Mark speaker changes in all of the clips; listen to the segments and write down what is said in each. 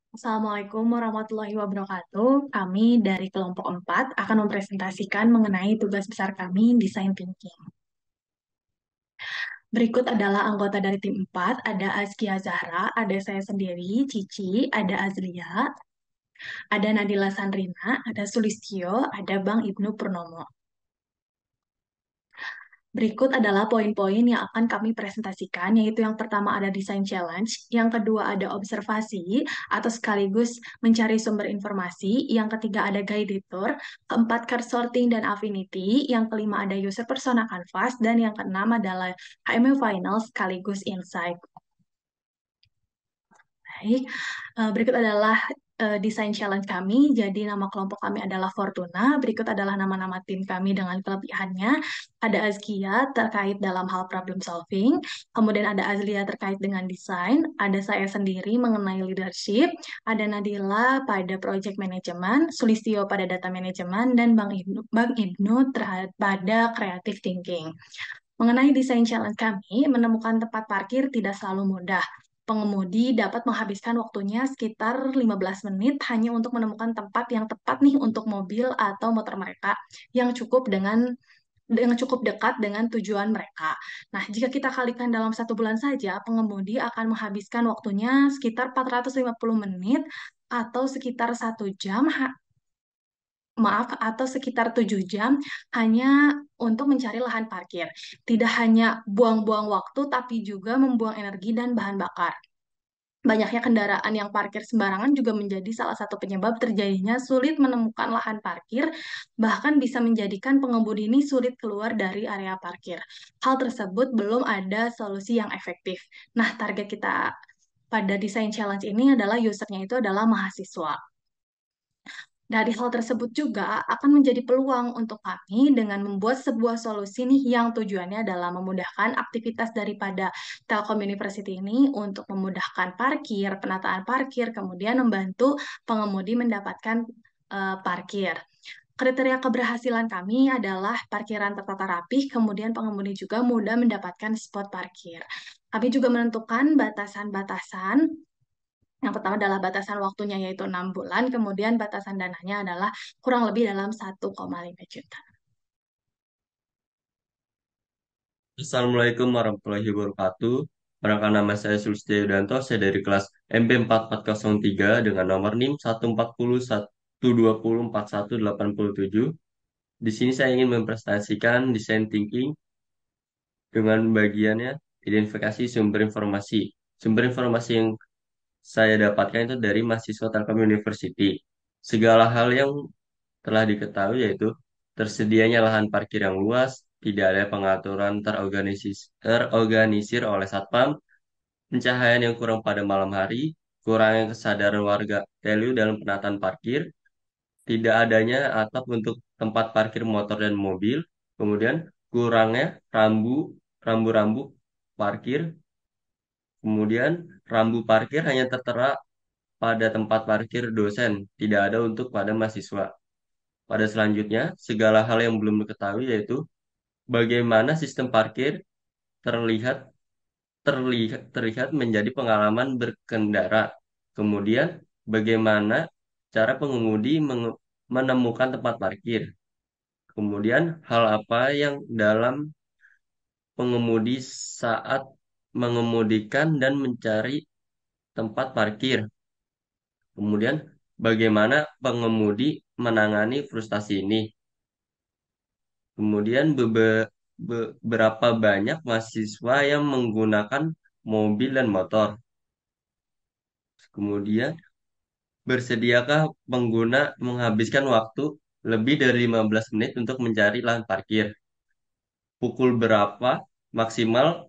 Speaker 1: Assalamualaikum warahmatullahi wabarakatuh. Kami dari kelompok 4 akan mempresentasikan mengenai tugas besar kami desain thinking. Berikut adalah anggota dari tim 4, ada Azkia Zahra, ada saya sendiri, Cici, ada Azlia, ada Nadila Sandrina, ada Sulistyo, ada Bang Ibnu Purnomo. Berikut adalah poin-poin yang akan kami presentasikan, yaitu yang pertama ada design challenge, yang kedua ada observasi atau sekaligus mencari sumber informasi, yang ketiga ada guided tour, keempat card sorting dan affinity, yang kelima ada user persona canvas, dan yang keenam adalah HTML final sekaligus insight. Baik, berikut adalah desain challenge kami. Jadi nama kelompok kami adalah Fortuna. Berikut adalah nama-nama tim kami dengan kelebihannya. Ada Azkia terkait dalam hal problem solving. Kemudian ada Azlia terkait dengan desain. Ada saya sendiri mengenai leadership. Ada Nadila pada project management. Sulistyo pada data management. Dan Bang Ibnu terhadap pada creative thinking. Mengenai desain challenge kami, menemukan tempat parkir tidak selalu mudah. Pengemudi dapat menghabiskan waktunya sekitar 15 menit hanya untuk menemukan tempat yang tepat nih untuk mobil atau motor mereka yang cukup dekat dengan tujuan mereka. Nah, jika kita kalikan dalam 1 bulan saja, pengemudi akan menghabiskan waktunya sekitar 450 menit atau sekitar 1 jam atau sekitar 7 jam hanya untuk mencari lahan parkir. Tidak hanya buang-buang waktu, tapi juga membuang energi dan bahan bakar. Banyaknya kendaraan yang parkir sembarangan juga menjadi salah satu penyebab terjadinya sulit menemukan lahan parkir, bahkan bisa menjadikan pengemudi ini sulit keluar dari area parkir. Hal tersebut belum ada solusi yang efektif. Nah, target kita pada desain challenge ini adalah usernya itu adalah mahasiswa. Dari hal tersebut juga akan menjadi peluang untuk kami dengan membuat sebuah solusi nih yang tujuannya adalah memudahkan aktivitas daripada Telkom University ini untuk memudahkan parkir, penataan parkir, kemudian membantu pengemudi mendapatkan parkir. Kriteria keberhasilan kami adalah parkiran tertata rapih, kemudian pengemudi juga mudah mendapatkan spot parkir. Kami juga menentukan batasan-batasan. Yang pertama adalah batasan waktunya yaitu 6 bulan, kemudian batasan dananya adalah kurang lebih dalam 1,5 juta.
Speaker 2: Assalamualaikum warahmatullahi wabarakatuh. Perkenalkan nama saya Sulistyo Yudanto, saya dari kelas MP4403 dengan nomor NIM 140 120 41 81 87. Di sini saya ingin mempresentasikan desain thinking dengan bagiannya identifikasi sumber informasi. Sumber informasi yang saya dapatkan itu dari mahasiswa Telkom University. Segala hal yang telah diketahui yaitu tersedianya lahan parkir yang luas, tidak ada pengaturan terorganisir oleh satpam, pencahayaan yang kurang pada malam hari, kurangnya kesadaran warga value dalam penataan parkir, tidak adanya atap untuk tempat parkir motor dan mobil, kemudian kurangnya rambu-rambu parkir, kemudian rambu parkir hanya tertera pada tempat parkir dosen, tidak ada untuk pada mahasiswa. Pada selanjutnya, segala hal yang belum diketahui yaitu bagaimana sistem parkir terlihat terlihat menjadi pengalaman berkendara. Kemudian, bagaimana cara pengemudi menemukan tempat parkir. Kemudian, hal apa yang dalam pengemudi saat mengemudikan dan mencari tempat parkir. Kemudian, bagaimana pengemudi menangani frustasi ini. Kemudian berapa banyak mahasiswa yang menggunakan mobil dan motor. Kemudian bersediakah pengguna menghabiskan waktu lebih dari 15 menit untuk mencari lahan parkir? Pukul berapa maksimal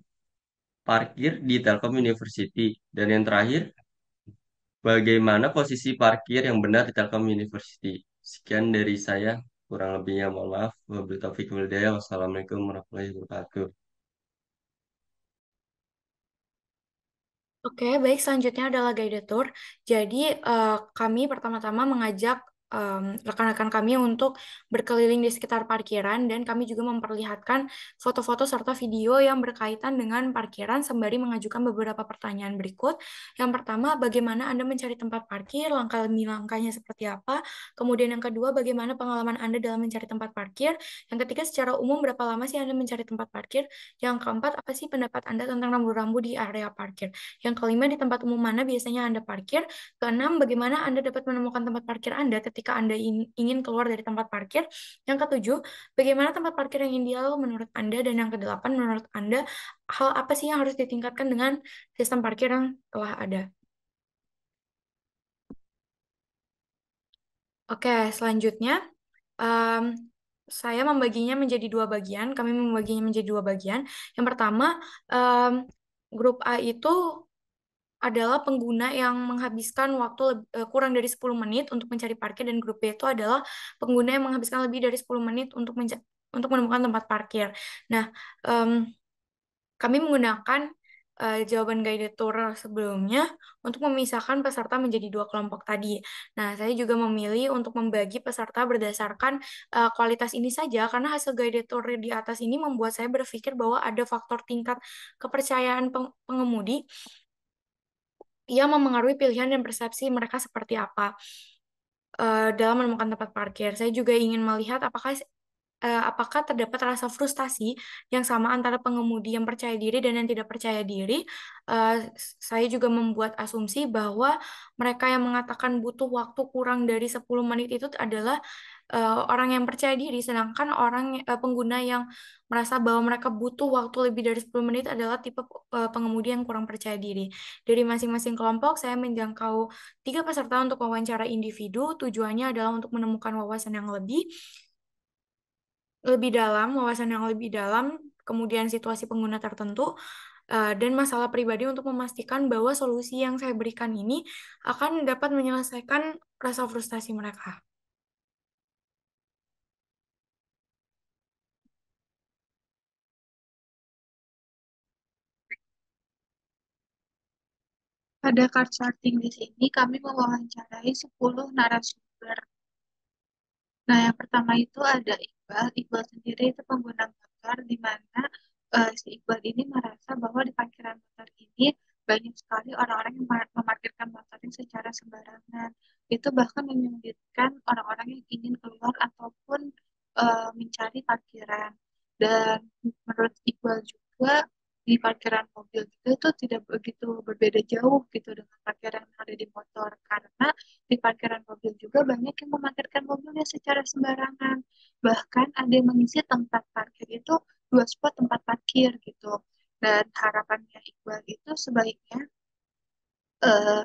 Speaker 2: parkir di Telkom University? Dan yang terakhir, bagaimana posisi parkir yang benar di Telkom University? Sekian dari saya, kurang lebihnya mohon maaf. Wabillahi taufiq wal hidayah. Wassalamualaikum warahmatullahi wabarakatuh.
Speaker 3: Oke, baik. Selanjutnya adalah guided tour. Jadi, kami pertama-tama mengajak rekan-rekan kami untuk berkeliling di sekitar parkiran dan kami juga memperlihatkan foto-foto serta video yang berkaitan dengan parkiran sembari mengajukan beberapa pertanyaan berikut. Yang pertama, bagaimana Anda mencari tempat parkir? Langkah demi langkahnya seperti apa? Kemudian yang kedua, bagaimana pengalaman Anda dalam mencari tempat parkir? Yang ketiga, secara umum berapa lama sih Anda mencari tempat parkir? Yang keempat, apa sih pendapat Anda tentang rambu-rambu di area parkir? Yang kelima, di tempat umum mana biasanya Anda parkir? Keenam, bagaimana Anda dapat menemukan tempat parkir Anda ketika Anda ingin keluar dari tempat parkir? Yang ketujuh, bagaimana tempat parkir yang ideal menurut Anda? Dan yang kedelapan, menurut Anda, hal apa sih yang harus ditingkatkan dengan sistem parkir yang telah ada? Oke, selanjutnya, em, saya membaginya menjadi dua bagian. Kami membaginya menjadi dua bagian. Yang pertama, em, grup A itu adalah pengguna yang menghabiskan waktu kurang dari 10 menit untuk mencari parkir, dan grup B itu adalah pengguna yang menghabiskan lebih dari 10 menit untuk menemukan tempat parkir. Nah, em, kami menggunakan jawaban guided tour sebelumnya untuk memisahkan peserta menjadi dua kelompok tadi. Nah, saya juga memilih untuk membagi peserta berdasarkan kualitas ini saja karena hasil guided tour di atas ini membuat saya berpikir bahwa ada faktor tingkat kepercayaan pengemudi yang memengaruhi pilihan dan persepsi mereka seperti apa dalam menemukan tempat parkir. Saya juga ingin melihat apakah terdapat rasa frustasi yang sama antara pengemudi yang percaya diri dan yang tidak percaya diri. Saya juga membuat asumsi bahwa mereka yang mengatakan butuh waktu kurang dari 10 menit itu adalah orang yang percaya diri, sedangkan pengguna yang merasa bahwa mereka butuh waktu lebih dari 10 menit adalah tipe pengemudi yang kurang percaya diri. Dari masing-masing kelompok, saya menjangkau tiga peserta untuk wawancara individu. Tujuannya adalah untuk menemukan wawasan yang lebih dalam, wawasan yang lebih dalam, kemudian situasi pengguna tertentu, dan masalah pribadi untuk memastikan bahwa solusi yang saya berikan ini akan dapat menyelesaikan rasa frustasi mereka.
Speaker 4: Pada card sorting di sini, kami mewawancarai 10 narasumber. Nah, yang pertama itu ada Iqbal. Iqbal sendiri itu pengguna motor, di mana si Iqbal ini merasa bahwa di parkiran motor ini banyak sekali orang-orang yang memarkirkan motornya secara sembarangan. Itu bahkan menyulitkan orang-orang yang ingin keluar ataupun mencari parkiran. Dan menurut Iqbal juga, di parkiran mobil juga itu tidak begitu berbeda jauh gitu dengan parkiran yang ada di motor. Karena di parkiran mobil juga banyak yang memarkirkan mobilnya secara sembarangan. Bahkan ada yang mengisi tempat parkir itu dua spot tempat parkir gitu. Dan harapannya Iqbal itu sebaiknya eh,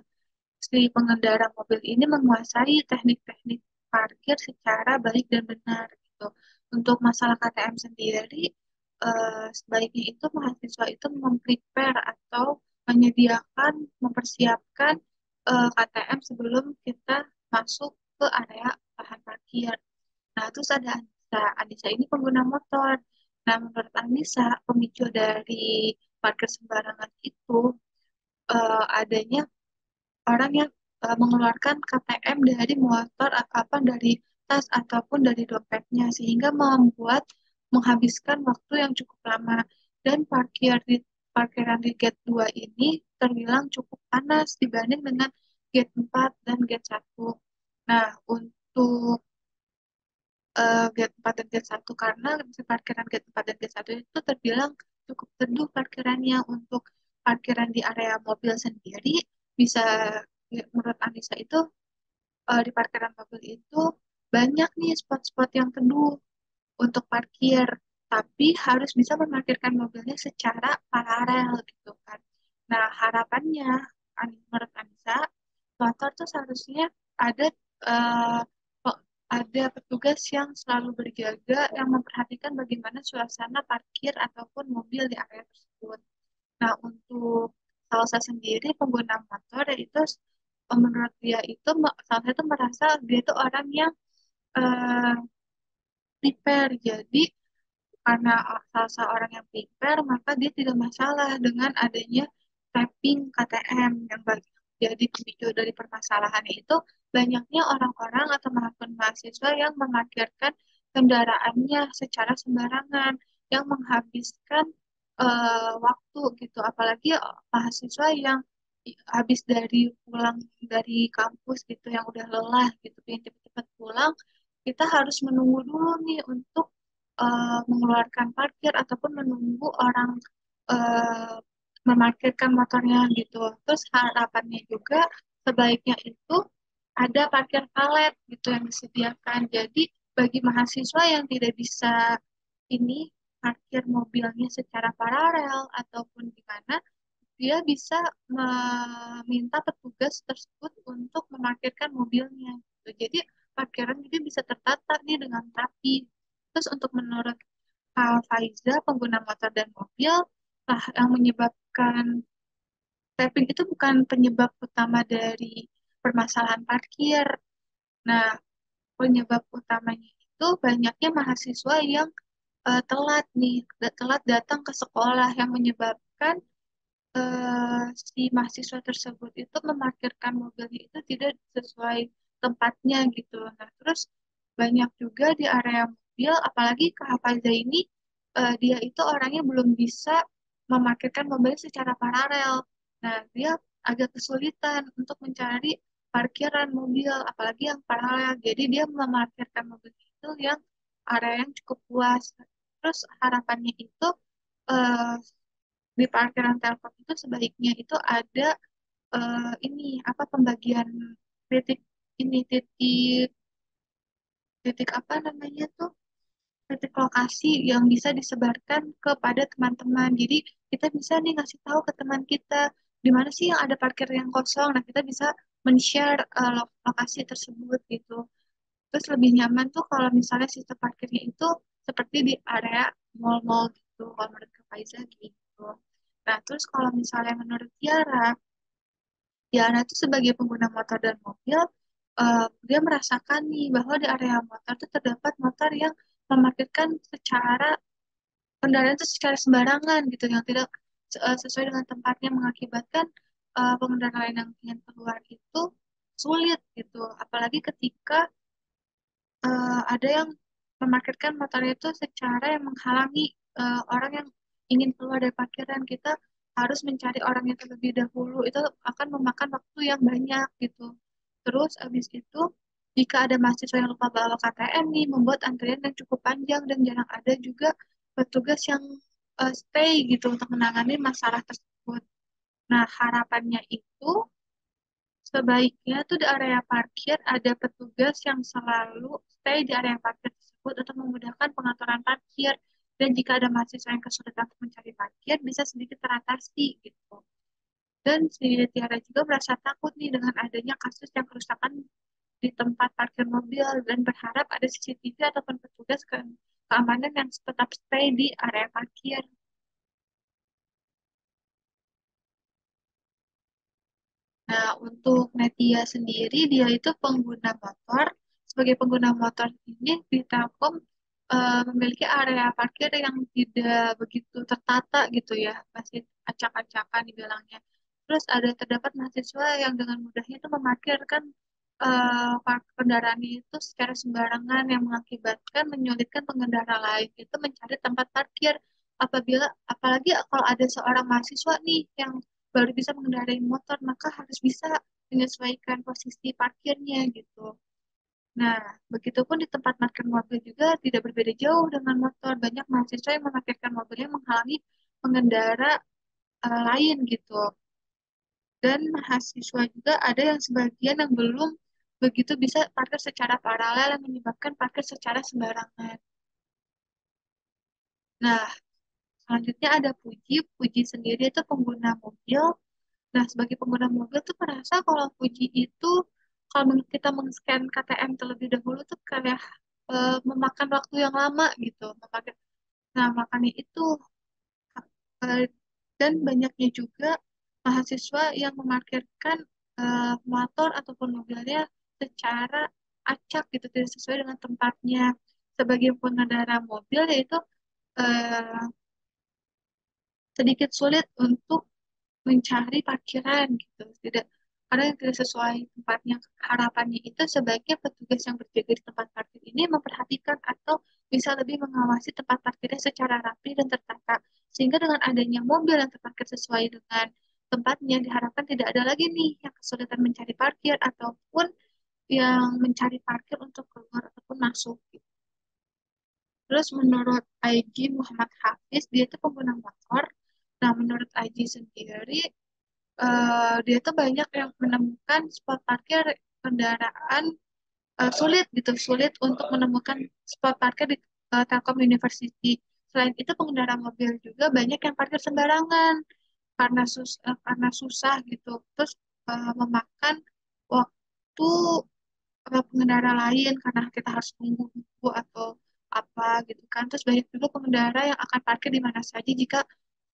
Speaker 4: si pengendara mobil ini menguasai teknik-teknik parkir secara baik dan benar gitu. Untuk masalah KTM sendiri, sebaiknya itu mahasiswa itu memprepare atau menyediakan, mempersiapkan KTM sebelum kita masuk ke area lahan parkir. Nah, terus ada Anissa. Anissa ini pengguna motor. Nah, menurut Anissa, pemicu dari parkir sembarangan itu adanya orang yang mengeluarkan KTM dari motor apa dari tas ataupun dari dompetnya sehingga membuat menghabiskan waktu yang cukup lama dan parkiran di gate 2 ini terbilang cukup panas dibanding dengan gate 4 dan gate 1. Nah, untuk gate 4 dan gate 1 karena di parkiran gate 4 dan gate 1 itu terbilang cukup teduh parkirannya. Untuk parkiran di area mobil sendiri bisa ya, menurut Anissa itu di parkiran mobil itu banyak nih spot-spot yang teduh untuk parkir, tapi harus bisa memarkirkan mobilnya secara paralel gitu kan. Nah, harapannya menurut Anissa, motor tuh seharusnya ada eh, ada petugas yang selalu berjaga yang memperhatikan bagaimana suasana parkir ataupun mobil di area tersebut. Nah, untuk Salsa sendiri pengguna motor yaitu menurut dia itu Salsa itu merasa dia itu orang yang eh, prepare. Jadi karena Salsa orang yang prepare, maka dia tidak masalah dengan adanya tapping KTM yang baik. jadi pemicu dari permasalahannya itu banyaknya orang-orang atau mahasiswa yang memarkirkan kendaraannya secara sembarangan, yang menghabiskan waktu gitu. Apalagi mahasiswa yang habis dari pulang dari kampus gitu, yang udah lelah gitu, pengen cepet-cepet pulang, kita harus menunggu dulu nih untuk mengeluarkan parkir ataupun menunggu orang eh, memarkirkan motornya gitu. Terus harapannya juga sebaiknya itu ada parkir valet gitu yang disediakan. Jadi bagi mahasiswa yang tidak bisa ini parkir mobilnya secara paralel ataupun gimana, dia bisa meminta petugas tersebut untuk memarkirkan mobilnya, gitu. Jadi parkiran juga bisa tertata nih dengan rapi. Terus untuk menurut Kak Faiza, pengguna motor dan mobil, lah yang menyebabkan tapping itu bukan penyebab utama dari permasalahan parkir. Nah, penyebab utamanya itu banyaknya mahasiswa yang telat nih, telat datang ke sekolah yang menyebabkan si mahasiswa tersebut itu memarkirkan mobilnya itu tidak sesuai tempatnya gitu. Nah, terus banyak juga di area mobil, apalagi Kak Hafaza ini, dia itu orangnya belum bisa memarkirkan mobil secara paralel. Nah, dia agak kesulitan untuk mencari parkiran mobil, apalagi yang paralel. Jadi dia memarkirkan mobil itu yang area yang cukup luas. Terus harapannya itu eh, di parkiran Telkom itu sebaiknya itu ada ini apa pembagian titik ini titik apa namanya tuh titik lokasi yang bisa disebarkan kepada teman-teman. Jadi kita bisa nih ngasih tahu ke teman kita di mana sih yang ada parkir yang kosong. Nah, kita bisa men-share lokasi tersebut gitu. Terus lebih nyaman tuh kalau misalnya sistem parkirnya itu seperti di area mall-mall gitu, kalau menurut Kak Faiza gitu. Nah, terus kalau misalnya menurut Tiara, Tiara itu sebagai pengguna motor dan mobil, dia merasakan nih bahwa di area motor itu terdapat motor yang memarkirkan secara kendaraan itu secara sembarangan gitu, yang tidak sesuai dengan tempatnya mengakibatkan pengendara lain yang ingin keluar itu sulit gitu. Apalagi ketika ada yang memarkirkan motornya itu secara yang menghalangi orang yang ingin keluar dari parkiran. Kita harus mencari orang yang terlebih dahulu, itu akan memakan waktu yang banyak gitu. Terus abis itu jika ada mahasiswa yang lupa bawa KTM nih, membuat antrian yang cukup panjang dan jarang ada juga petugas yang stay gitu untuk menangani masalah tersebut. Nah, harapannya itu sebaiknya tuh di area parkir ada petugas yang selalu stay di area parkir tersebut untuk memudahkan pengaturan parkir. Dan jika ada mahasiswa yang kesulitan untuk mencari parkir, bisa sedikit teratasi gitu. Dan si Tiara juga merasa takut nih dengan adanya kasus yang kerusakan di tempat parkir mobil dan berharap ada CCTV ataupun petugas keamanan yang tetap stay di area parkir. Nah, untuk Natia sendiri, dia itu pengguna motor. Sebagai pengguna motor ini di Telkom memiliki area parkir yang tidak begitu tertata gitu ya, masih acak-acakan dibilangnya. Terus ada terdapat mahasiswa yang dengan mudahnya itu memarkirkan kendaraannya itu secara sembarangan yang mengakibatkan menyulitkan pengendara lain itu mencari tempat parkir. Apalagi kalau ada seorang mahasiswa nih yang baru bisa mengendarai motor, maka harus bisa menyesuaikan posisi parkirnya gitu. Nah, begitupun di tempat parkir mobil juga tidak berbeda jauh dengan motor. Banyak mahasiswa yang memarkirkan mobilnya menghalangi pengendara lain gitu. Dan mahasiswa juga ada yang sebagian yang belum begitu bisa parkir secara paralel yang menyebabkan parkir secara sembarangan. Nah, selanjutnya ada Puji. Puji sendiri itu pengguna mobil. Nah, sebagai pengguna mobil tuh merasa kalau Fuji itu kalau kita men-scan KTM terlebih dahulu tuh kayak memakan waktu yang lama gitu. Nah, makanya itu eh, dan banyaknya juga mahasiswa yang memarkirkan motor ataupun mobilnya secara acak gitu, tidak sesuai dengan tempatnya. Sebagai pengendara mobil yaitu eh, sedikit sulit untuk mencari parkiran gitu. Tidak karena yang tidak sesuai tempatnya. Harapannya itu sebaiknya petugas yang berjaga di tempat parkir ini memperhatikan atau bisa lebih mengawasi tempat parkirnya secara rapi dan tertata. Sehingga dengan adanya mobil yang terparkir sesuai dengan tempatnya, diharapkan tidak ada lagi nih yang kesulitan mencari parkir ataupun yang mencari parkir untuk keluar ataupun masuk. Terus menurut IG Muhammad Hafiz, dia itu pengguna motor. Nah, menurut IG sendiri, dia tuh banyak yang menemukan spot parkir kendaraan sulit gitu, sulit untuk menemukan spot parkir di Telkom University. Selain itu, pengendara mobil juga banyak yang parkir sembarangan karena susah gitu. Terus memakan waktu pengendara lain karena kita harus tunggu buku atau apa gitu kan. Terus banyak juga pengendara yang akan parkir di mana saja jika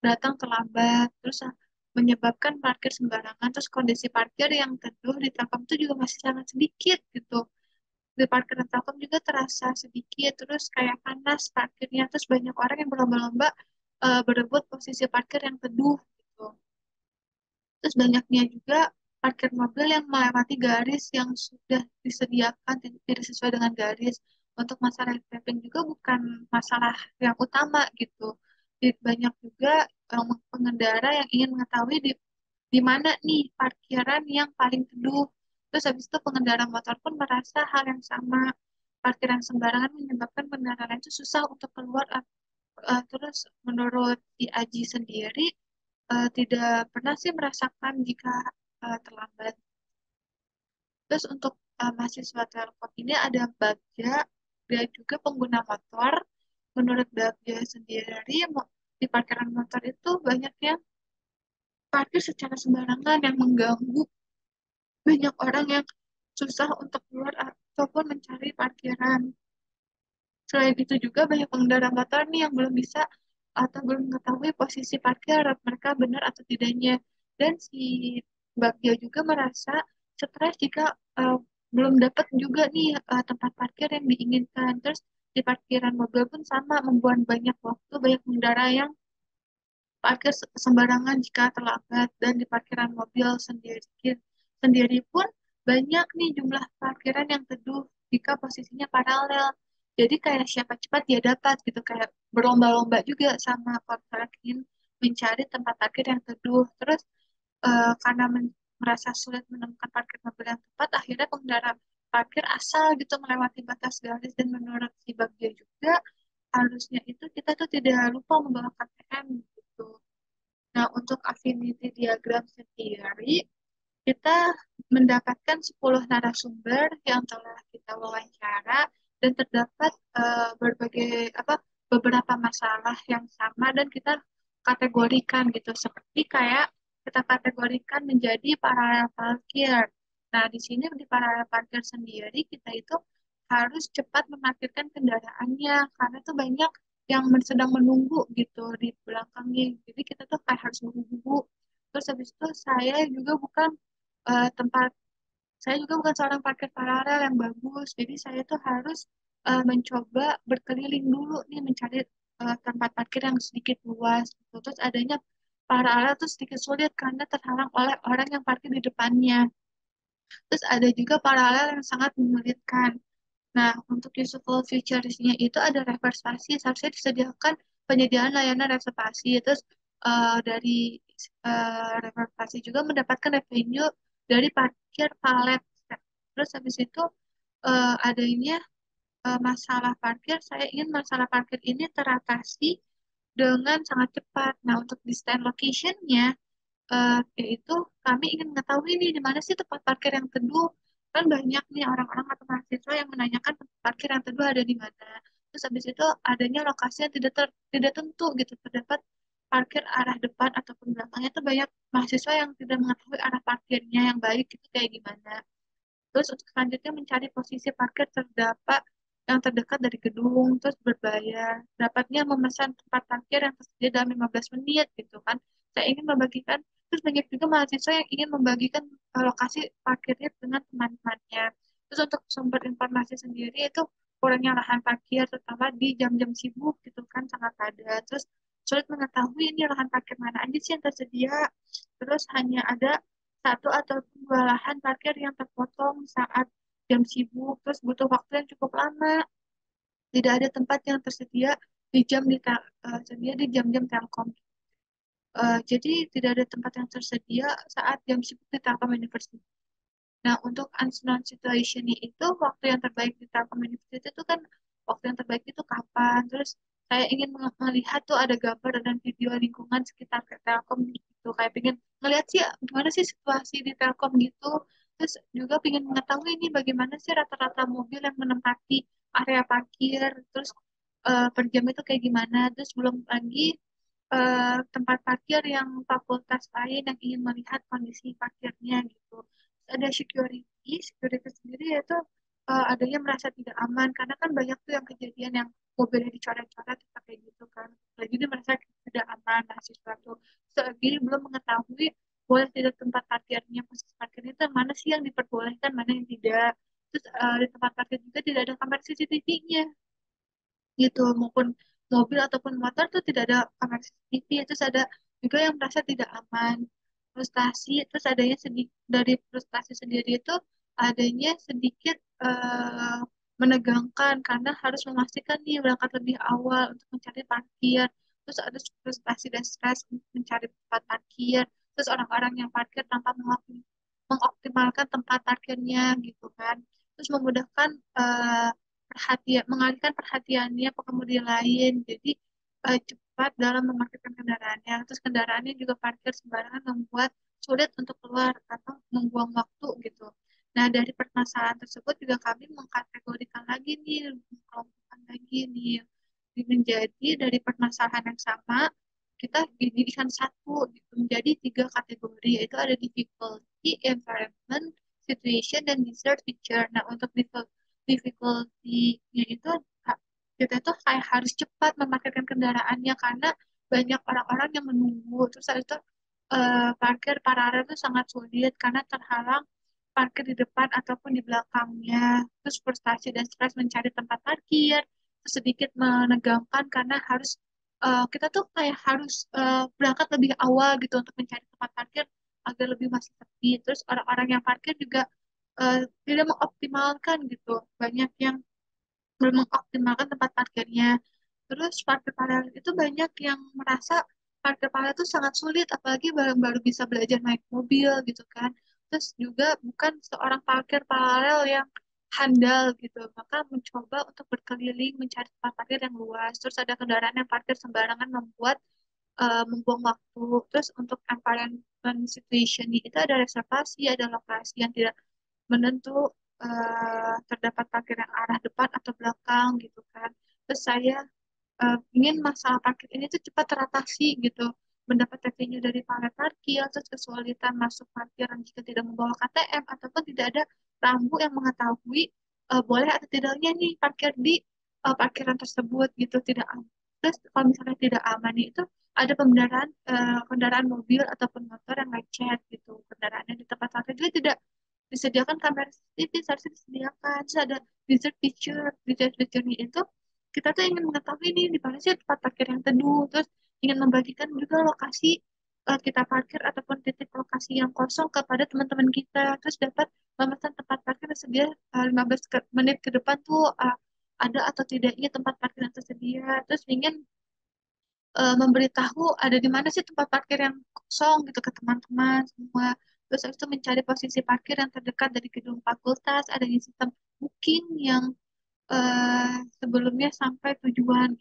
Speaker 4: datang terlambat. Terus menyebabkan parkir sembarangan. Terus kondisi parkir yang teduh di Telkom itu juga masih sangat sedikit gitu. Di parkiran Telkom juga terasa sedikit. Terus kayak panas parkirnya. Terus banyak orang yang berlomba-lomba berebut posisi parkir yang teduh gitu. Terus banyaknya juga parkir mobil yang melewati garis yang sudah disediakan tidak sesuai dengan garis. Untuk masalah tapping juga bukan masalah yang utama gitu. Banyak juga pengendara yang ingin mengetahui di mana nih parkiran yang paling teduh. Terus habis itu pengendara motor pun merasa hal yang sama. Parkiran sembarangan menyebabkan pengendara lain itu susah untuk keluar. Terus menurut si Aji sendiri, tidak pernah sih merasakan jika terlambat. Terus untuk mahasiswa Telkom ini ada Bagja, dia juga pengguna motor. Menurut Bagja sendiri, di parkiran motor itu banyak yang parkir secara sembarangan yang mengganggu banyak orang yang susah untuk keluar ataupun mencari parkiran. Selain itu juga banyak pengendara motor nih yang belum bisa atau belum mengetahui posisi parkir mereka benar atau tidaknya. Dan si Bagja juga merasa stres jika belum dapat juga nih tempat parkir yang diinginkan. Terus di parkiran mobil pun sama, membuat banyak waktu, banyak pengendara yang parkir sembarangan jika terlambat. Dan di parkiran mobil sendiri pun banyak nih jumlah parkiran yang teduh jika posisinya paralel. Jadi kayak siapa cepat dia dapat gitu, kayak berlomba-lomba juga sama kontraktor mencari tempat parkir yang teduh. Terus karena merasa sulit menemukan parkir mobil yang tepat, akhirnya pengendara parkir asal gitu melewati batas garis. Dan menurut si Bagja juga, harusnya itu kita tuh tidak lupa membawa KTM gitu. Nah, untuk affinity diagram sendiri, kita mendapatkan 10 narasumber yang telah kita wawancara dan terdapat berbagai beberapa masalah yang sama dan kita kategorikan gitu, seperti kayak kita kategorikan menjadi paralel parkir. Nah, di sini di paralel parkir sendiri kita itu harus cepat memarkirkan kendaraannya karena tuh banyak yang sedang menunggu gitu di belakangnya. Jadi kita tuh kayak harus buru-buru. Terus habis itu tempat saya juga bukan seorang parkir paralel yang bagus, jadi saya tuh harus mencoba berkeliling dulu nih mencari tempat parkir yang sedikit luas gitu. Terus adanya paralel tuh sedikit sulit karena terhalang oleh orang yang parkir di depannya. Terus ada juga paralel yang sangat menyulitkan. Nah, untuk useful features-nya itu ada reservasi, seharusnya disediakan penyediaan layanan reservasi. Terus dari reservasi juga mendapatkan revenue dari parkir palet. Terus habis itu adanya masalah parkir, saya ingin masalah parkir ini teratasi dengan sangat cepat. Nah, untuk di stand location-nya, yaitu kami ingin mengetahui nih di mana sih tempat parkir yang teduh. Kan banyak nih orang-orang atau mahasiswa yang menanyakan tempat parkir yang teduh ada di mana. Terus habis itu adanya lokasi yang tidak tentu gitu. Terdapat parkir arah depan ataupun belakangnya itu banyak mahasiswa yang tidak mengetahui arah parkirnya yang baik itu kayak gimana. Terus untuk selanjutnya mencari posisi parkir yang terdekat dari gedung, terus berbayar. Dapatnya memesan tempat parkir yang tersedia dalam 15 menit gitu kan. Saya ingin membagikan, terus banyak juga mahasiswa yang ingin membagikan lokasi parkirnya dengan teman-temannya. Terus untuk sumber informasi sendiri itu kurangnya lahan parkir, terutama di jam-jam sibuk gitu kan sangat ada. Terus sulit mengetahui ini lahan parkir mana aja sih yang tersedia. Terus hanya ada satu ataupun dua lahan parkir yang terpotong saat jam sibuk, terus butuh waktu yang cukup lama. Tidak ada tempat yang tersedia sedia di jam-jam Telkom. Jadi tidak ada tempat yang tersedia saat jam sibuk di Telkom University. Nah, untuk unknown situation itu waktu yang terbaik di Telkom University itu kan waktu yang terbaik itu kapan? Terus saya ingin melihat tuh ada gambar dan video lingkungan sekitar Telkom gitu. Kayak pengen ngelihat sih gimana sih situasi di Telkom gitu. Terus juga pengen mengetahui ini bagaimana sih rata-rata mobil yang menempati area parkir. Terus per jam itu kayak gimana. Terus belum lagi tempat parkir yang fakultas lain yang ingin melihat kondisi parkirnya gitu. Ada security sendiri yaitu adanya merasa tidak aman karena kan banyak tuh yang kejadian yang mobilnya dicoret-coret kayak gitu kan. Lagi dia merasa tidak aman nah sesuatu. Jadi belum mengetahui boleh tidak tempat parkirnya, posisi parkirnya itu mana sih yang diperbolehkan, mana yang tidak. Terus di tempat parkir juga tidak ada kamera CCTV-nya gitu maupun mobil ataupun motor tuh tidak ada kamera CCTV terus ada juga yang merasa tidak aman frustasi terus adanya sedikit dari frustasi sendiri itu adanya sedikit menegangkan karena harus memastikan nih berangkat lebih awal untuk mencari parkir terus ada frustasi dan stres untuk mencari tempat parkir terus orang-orang yang parkir tanpa mengoptimalkan tempat parkirnya gitu kan terus memudahkan mengalihkan perhatiannya ke pengemudi lain. Jadi cepat dalam memarkirkan kendaraannya. Terus kendaraannya juga parkir sembarangan membuat sulit untuk keluar atau membuang waktu gitu. Nah, dari permasalahan tersebut juga kami mengkategorikan lagi nih, mengelompokkan lagi nih. Menjadi dari permasalahan yang sama, kita dijadikan satu gitu, menjadi 3 kategori, yaitu ada difficulty, environment, situation, dan desert feature. Nah, untuk difficulty-nya itu kita tuh kayak harus cepat memarkirkan kendaraannya karena banyak orang-orang yang menunggu. Terus habis itu parkir paralel itu sangat sulit karena terhalang parkir di depan ataupun di belakangnya. Terus frustasi dan stres mencari tempat parkir. Terus sedikit menegangkan karena harus kita tuh kayak harus berangkat lebih awal gitu untuk mencari tempat parkir agar lebih masih sepi. Terus orang-orang yang parkir juga eh, tidak mengoptimalkan gitu. Banyak yang belum mengoptimalkan tempat parkirnya. Terus parkir paralel itu banyak yang merasa parkir paralel itu sangat sulit, apalagi baru-baru bisa belajar naik mobil gitu kan. Terus juga bukan seorang parkir paralel yang handal gitu, maka mencoba untuk berkeliling mencari tempat parkir yang luas. Terus ada kendaraan yang parkir sembarangan membuang waktu. Terus untuk environment situation itu ada reservasi, ada lokasi yang tidak menentu terdapat parkir yang arah depan atau belakang gitu kan. Terus saya ingin masalah parkir ini tuh cepat teratasi gitu. Mendapat revenue dari para parkir, terus kesulitan masuk parkiran jika tidak membawa KTM ataupun tidak ada rambu yang mengetahui boleh atau tidaknya nih parkir di parkiran tersebut gitu tidak aman. Terus kalau misalnya tidak aman nih, itu ada kendaraan mobil ataupun motor yang lecet gitu. Kendaraannya di tempat parkir juga tidak disediakan kamera CCTV seharusnya disediakan. Terus ada desert feature-nya itu kita tuh ingin mengetahui nih di mana sih tempat parkir yang teduh, terus ingin membagikan juga lokasi kita parkir ataupun titik lokasi yang kosong kepada teman-teman kita, terus dapat memesan tempat parkir tersedia 15 menit ke depan tuh ada atau tidaknya tempat parkir yang tersedia, terus ingin memberitahu ada di mana sih tempat parkir yang kosong gitu ke teman-teman semua. Terus habis itu mencari posisi parkir yang terdekat dari gedung fakultas, adanya sistem booking yang sebelumnya sampai tujuan.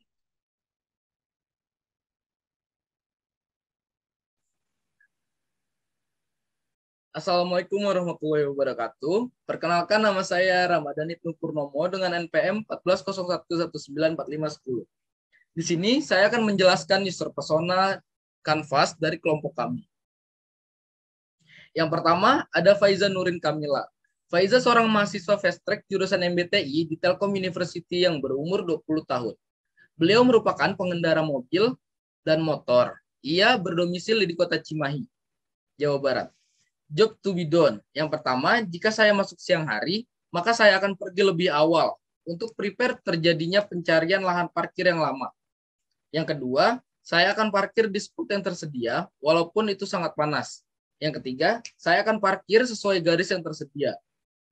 Speaker 5: Assalamualaikum warahmatullahi wabarakatuh. Perkenalkan nama saya Ramadhan Ibnu Purnomo dengan NPM 1401194510. Di sini saya akan menjelaskan user persona Canvas dari kelompok kami. Yang pertama ada Faiza Nurin Kamila. Faiza seorang mahasiswa fast track jurusan MBTI di Telkom University yang berumur 20 tahun. Beliau merupakan pengendara mobil dan motor. Ia berdomisili di kota Cimahi, Jawa Barat. Job to be done. Yang pertama, jika saya masuk siang hari, maka saya akan pergi lebih awal untuk prepare terjadinya pencarian lahan parkir yang lama. Yang kedua, saya akan parkir di spot yang tersedia walaupun itu sangat panas. Yang ketiga, saya akan parkir sesuai garis yang tersedia.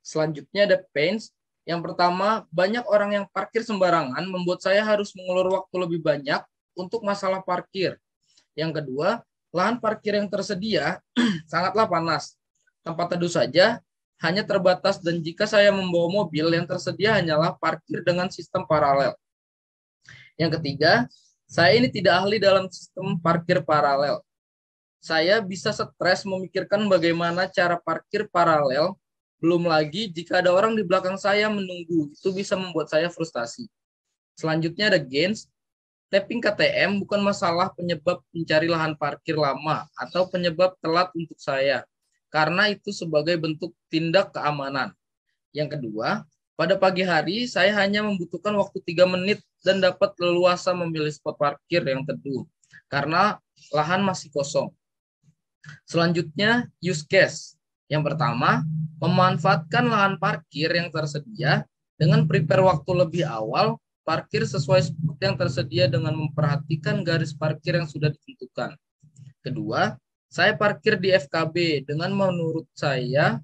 Speaker 5: Selanjutnya ada pains. Yang pertama, banyak orang yang parkir sembarangan membuat saya harus mengulur waktu lebih banyak untuk masalah parkir. Yang kedua, lahan parkir yang tersedia sangatlah panas. Tempat teduh saja hanya terbatas dan jika saya membawa mobil yang tersedia hanyalah parkir dengan sistem paralel. Yang ketiga, saya ini tidak ahli dalam sistem parkir paralel. Saya bisa stres memikirkan bagaimana cara parkir paralel, belum lagi jika ada orang di belakang saya menunggu, itu bisa membuat saya frustasi. Selanjutnya ada gains. Tapping KTM bukan masalah penyebab mencari lahan parkir lama atau penyebab telat untuk saya, karena itu sebagai bentuk tindak keamanan. Yang kedua, pada pagi hari saya hanya membutuhkan waktu 3 menit dan dapat leluasa memilih spot parkir yang teduh, karena lahan masih kosong. Selanjutnya, use case. Yang pertama, memanfaatkan lahan parkir yang tersedia dengan prepare waktu lebih awal, parkir sesuai spot yang tersedia dengan memperhatikan garis parkir yang sudah ditentukan. Kedua, saya parkir di FKB dengan menurut saya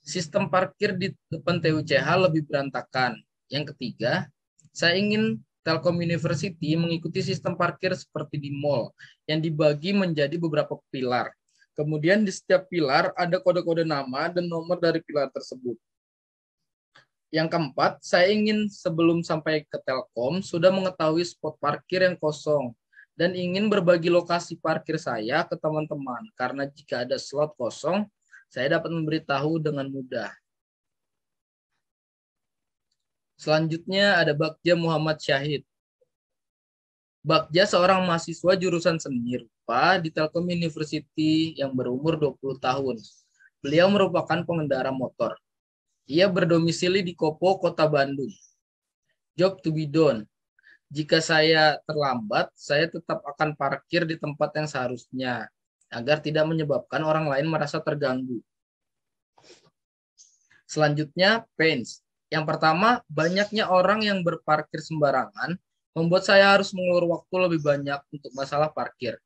Speaker 5: sistem parkir di depan TUCH lebih berantakan. Yang ketiga, saya ingin Telkom University mengikuti sistem parkir seperti di mall yang dibagi menjadi beberapa pilar. Kemudian di setiap pilar ada kode-kode nama dan nomor dari pilar tersebut. Yang keempat, saya ingin sebelum sampai ke Telkom sudah mengetahui spot parkir yang kosong dan ingin berbagi lokasi parkir saya ke teman-teman karena jika ada slot kosong, saya dapat memberitahu dengan mudah. Selanjutnya ada Bagja Muhammad Syahid. Bagja seorang mahasiswa jurusan seni rupa di Telkom University yang berumur 20 tahun. Beliau merupakan pengendara motor. Ia berdomisili di Kopo, Kota Bandung. Job to be done. Jika saya terlambat, saya tetap akan parkir di tempat yang seharusnya, agar tidak menyebabkan orang lain merasa terganggu. Selanjutnya, pains. Yang pertama, banyaknya orang yang berparkir sembarangan membuat saya harus mengulur waktu lebih banyak untuk masalah parkir.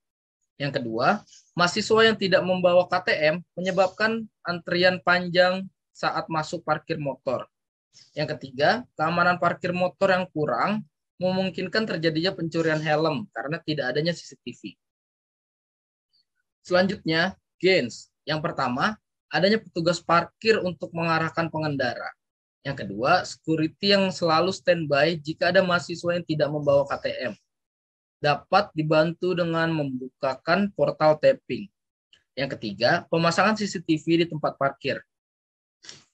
Speaker 5: Yang kedua, mahasiswa yang tidak membawa KTM menyebabkan antrian panjang saat masuk parkir motor. Yang ketiga, keamanan parkir motor yang kurang memungkinkan terjadinya pencurian helm karena tidak adanya CCTV. Selanjutnya, gains. Yang pertama, adanya petugas parkir untuk mengarahkan pengendara. Yang kedua, security yang selalu standby jika ada mahasiswa yang tidak membawa KTM. Dapat dibantu dengan membukakan portal tapping. Yang ketiga, pemasangan CCTV di tempat parkir.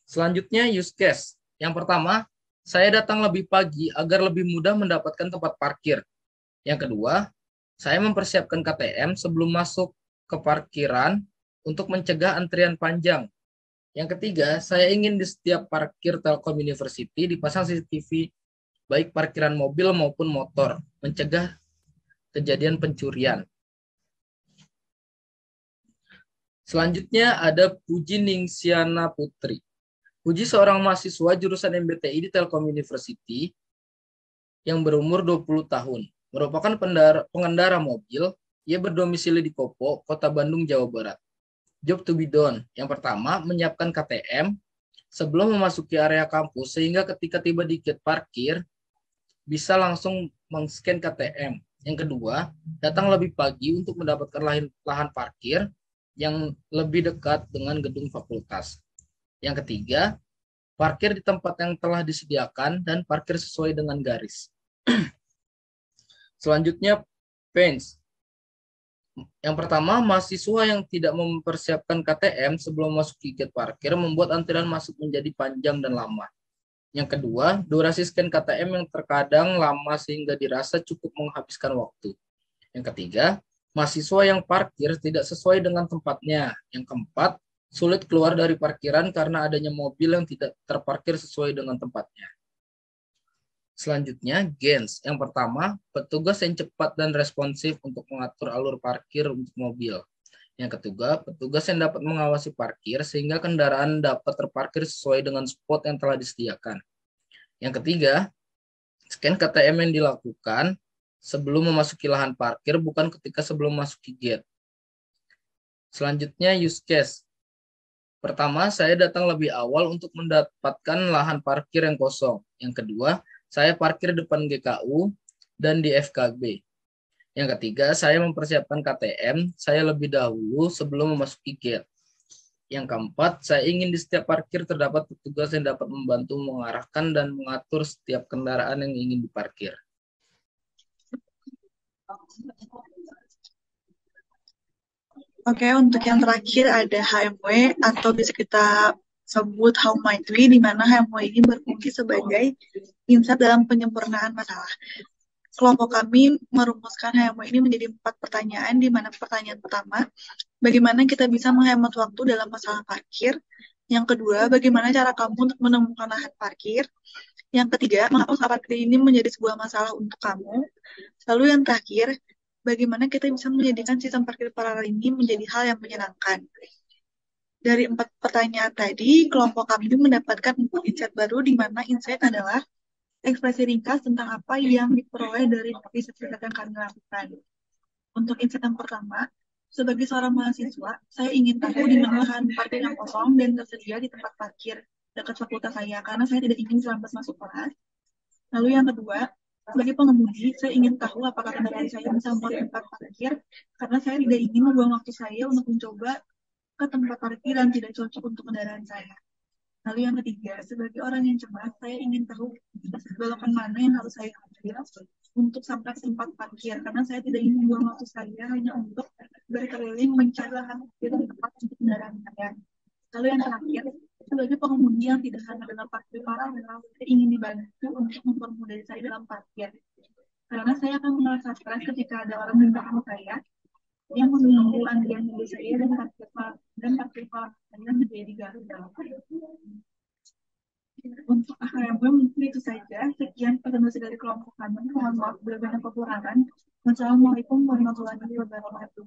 Speaker 5: Selanjutnya, use case. Yang pertama, saya datang lebih pagi agar lebih mudah mendapatkan tempat parkir. Yang kedua, saya mempersiapkan KTM sebelum masuk ke parkiran untuk mencegah antrian panjang. Yang ketiga, saya ingin di setiap parkir Telkom University dipasang CCTV, baik parkiran mobil maupun motor, mencegah kejadian pencurian. Selanjutnya ada Puji Ningsiana Putri. Puji seorang mahasiswa jurusan MBTI di Telkom University yang berumur 20 tahun. Merupakan pengendara mobil, ia berdomisili di Kopo, Kota Bandung, Jawa Barat. Job to be done. Yang pertama, menyiapkan KTM sebelum memasuki area kampus sehingga ketika tiba di gate parkir bisa langsung men-scan KTM. Yang kedua, datang lebih pagi untuk mendapatkan lahan parkir yang lebih dekat dengan gedung fakultas. Yang ketiga, parkir di tempat yang telah disediakan dan parkir sesuai dengan garis. Selanjutnya, pains. Yang pertama, mahasiswa yang tidak mempersiapkan KTM sebelum masuk gate parkir membuat antrian masuk menjadi panjang dan lama. Yang kedua, durasi scan KTM yang terkadang lama sehingga dirasa cukup menghabiskan waktu. Yang ketiga, mahasiswa yang parkir tidak sesuai dengan tempatnya. Yang keempat, sulit keluar dari parkiran karena adanya mobil yang tidak terparkir sesuai dengan tempatnya. Selanjutnya, gains. Yang pertama, petugas yang cepat dan responsif untuk mengatur alur parkir untuk mobil. Yang ketiga, petugas yang dapat mengawasi parkir sehingga kendaraan dapat terparkir sesuai dengan spot yang telah disediakan. Yang ketiga, scan KTM yang dilakukan sebelum memasuki lahan parkir bukan ketika sebelum memasuki gate. Selanjutnya use case. Pertama, saya datang lebih awal untuk mendapatkan lahan parkir yang kosong. Yang kedua, saya parkir depan GKU dan di FKB. Yang ketiga, saya mempersiapkan KTM saya lebih dahulu sebelum memasuki gate. Yang keempat, saya ingin di setiap parkir terdapat petugas yang dapat membantu mengarahkan dan mengatur setiap kendaraan yang ingin diparkir.
Speaker 6: Oke, untuk yang terakhir ada HMW atau bisa kita sebut How Might We, di mana HMW ini berfungsi sebagai insight dalam penyempurnaan masalah. Kelompok kami merumuskan HMW ini menjadi 4 pertanyaan, di mana pertanyaan pertama, bagaimana kita bisa menghemat waktu dalam masalah parkir? Yang kedua, bagaimana cara kamu untuk menemukan lahan parkir? Yang ketiga, mengapa usaha parkir ini menjadi sebuah masalah untuk kamu? Lalu yang terakhir, bagaimana kita bisa menjadikan sistem parkir paralel ini menjadi hal yang menyenangkan. Dari 4 pertanyaan tadi, kelompok kami mendapatkan insight baru, di mana insight adalah ekspresi ringkas tentang apa yang diperoleh dari riset-riset yang kami lakukan. Untuk insight yang pertama, sebagai seorang mahasiswa, saya ingin tahu di mana lahan parkir yang kosong dan tersedia di tempat parkir dekat fakultas saya, karena saya tidak ingin terlambat masuk kelas. Lalu yang kedua, sebagai pengemudi, saya ingin tahu apakah kendaraan saya bisa muat di tempat parkir, karena saya tidak ingin membuang waktu saya untuk mencoba ke tempat parkir yang tidak cocok untuk kendaraan saya. Lalu yang ketiga, sebagai orang yang cemas, saya ingin tahu belokan mana yang harus saya ambil untuk sampai ke tempat parkir, karena saya tidak ingin membuang waktu saya hanya untuk berkeliling mencari lahan parkir yang tepat untuk kendaraan saya. Lalu yang terakhir, sebagai pengemudi yang tidak hanya dalam parkir paralel, saya ingin dibantu untuk mempermudah saya dalam parkir. Karena saya akan merasa stres ketika ada orang di belakang saya yang mengganggu antrian mobil saya dan parkir paralel saya menjadi gaduh dalam parkir. Untuk AKMW mungkin itu saja. Sekian presentasi dari kelompok kami. Mohon maaf bila banyak kekurangan. Wassalamualaikum warahmatullahi wabarakatuh.